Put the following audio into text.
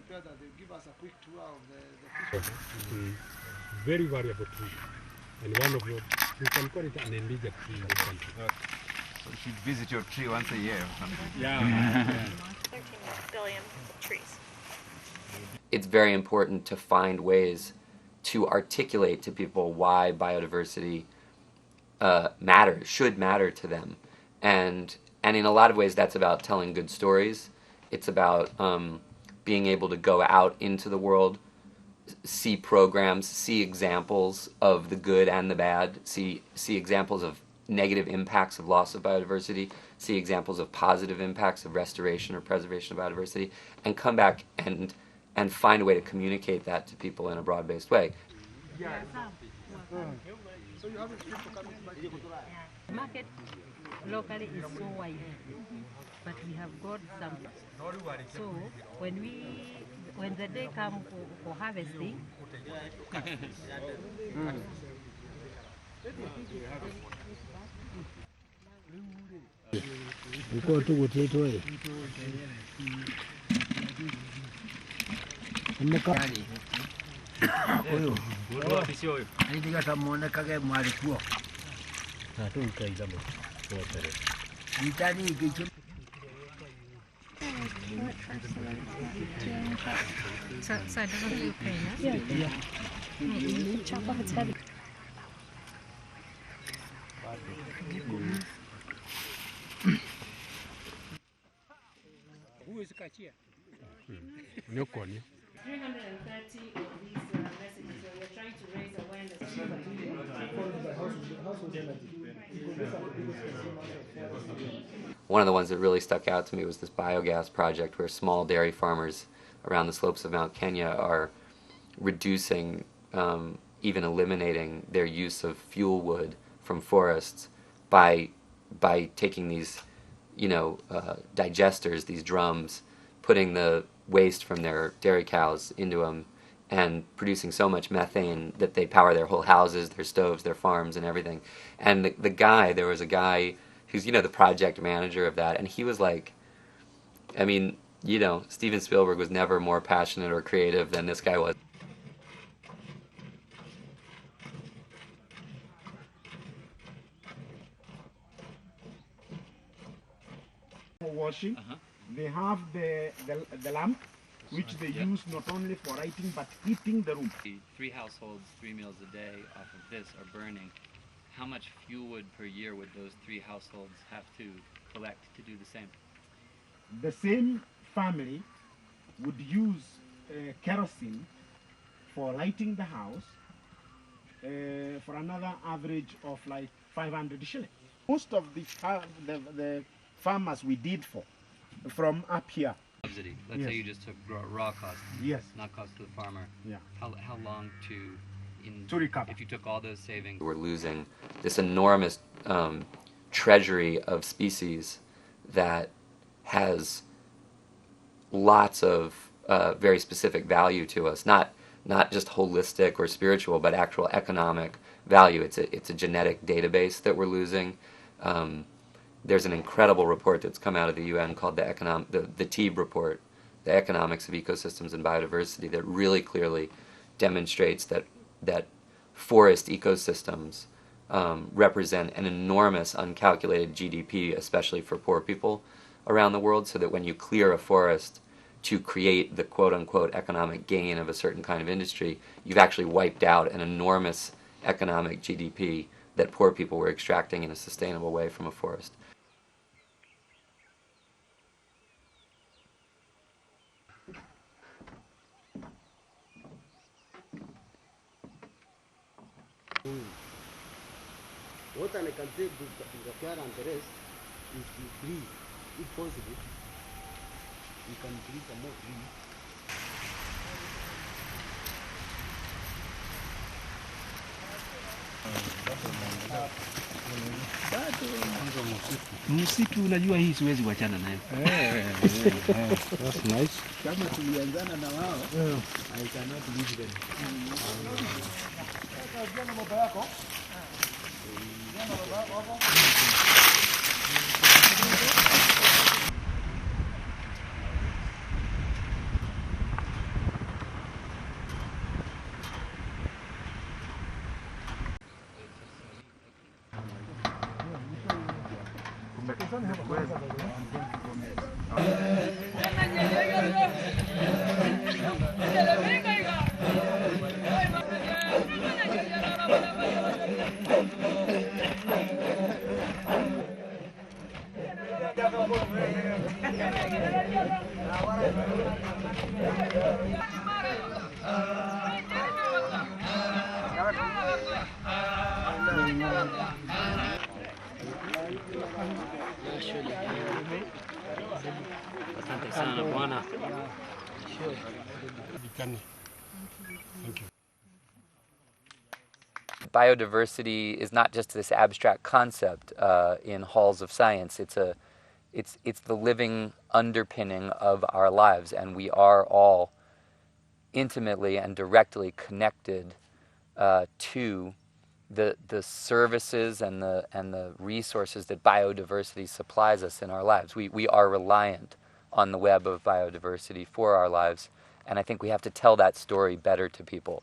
together, they give us a quick tour of the fish. Very variable tree. And one of your, you can call it an endangered tree in this country. So you should visit your tree once a year or something. Yeah. 13 billion trees. It's very important to find ways to articulate to people why biodiversity matters, should matter to them. And in a lot of ways that's about telling good stories. It's about being able to go out into the world, see programs, see examples of the good and the bad, see examples of negative impacts of loss of biodiversity, see examples of positive impacts of restoration or preservation of biodiversity, and come back and find a way to communicate that to people in a broad-based way. So you have people coming back. Market locally is so wide, but we have got some. So when the day comes for harvesting, So I don't know if you pay, no? Yeah. Chop off its head. Who is Kachia? 330 of these messages, so we're trying to raise awareness. One of the ones that really stuck out to me was this biogas project where small dairy farmers around the slopes of Mount Kenya are reducing, even eliminating their use of fuel wood from forests by taking these, digesters, these drums, putting the waste from their dairy cows into them and producing so much methane that they power their whole houses, their stoves, their farms, and everything. And there was a guy who's, the project manager of that, and he was like, Steven Spielberg was never more passionate or creative than this guy was. Washing, they have the lamp, which they use not only for lighting but heating the room. 3 households, 3 meals a day off of this are burning. How much fuel wood per year would those 3 households have to collect to do the same? The same family would use kerosene for lighting the house for another average of like 500 shillings. Most of the farmers we did from up here. Subsidy. Let's say you just took raw cost. Yes. Not cost to the farmer. Yeah. How long to recover? If you took all those savings? We're losing this enormous treasury of species that has lots of very specific value to us. Not just holistic or spiritual, but actual economic value. It's a genetic database that we're losing. There's an incredible report that's come out of the UN called the TEEB report, the Economics of Ecosystems and Biodiversity, that really clearly demonstrates that forest ecosystems represent an enormous uncalculated GDP, especially for poor people around the world, so that when you clear a forest to create the quote-unquote economic gain of a certain kind of industry, you've actually wiped out an enormous economic GDP that poor people were extracting in a sustainable way from a forest. What I can say to the care and the rest is to breathe. If possible, you can breathe some more trees. Msitu unajua hii siwezi wachana nayo. That's nice. Kama tulianzana na wao, I cannot leave them. Asante sana bwana. Thank you. Biodiversity is not just this abstract concept in halls of science. It's the living underpinning of our lives, and we are all intimately and directly connected to the services and the resources that biodiversity supplies us in our lives. We are reliant on the web of biodiversity for our lives, and I think we have to tell that story better to people.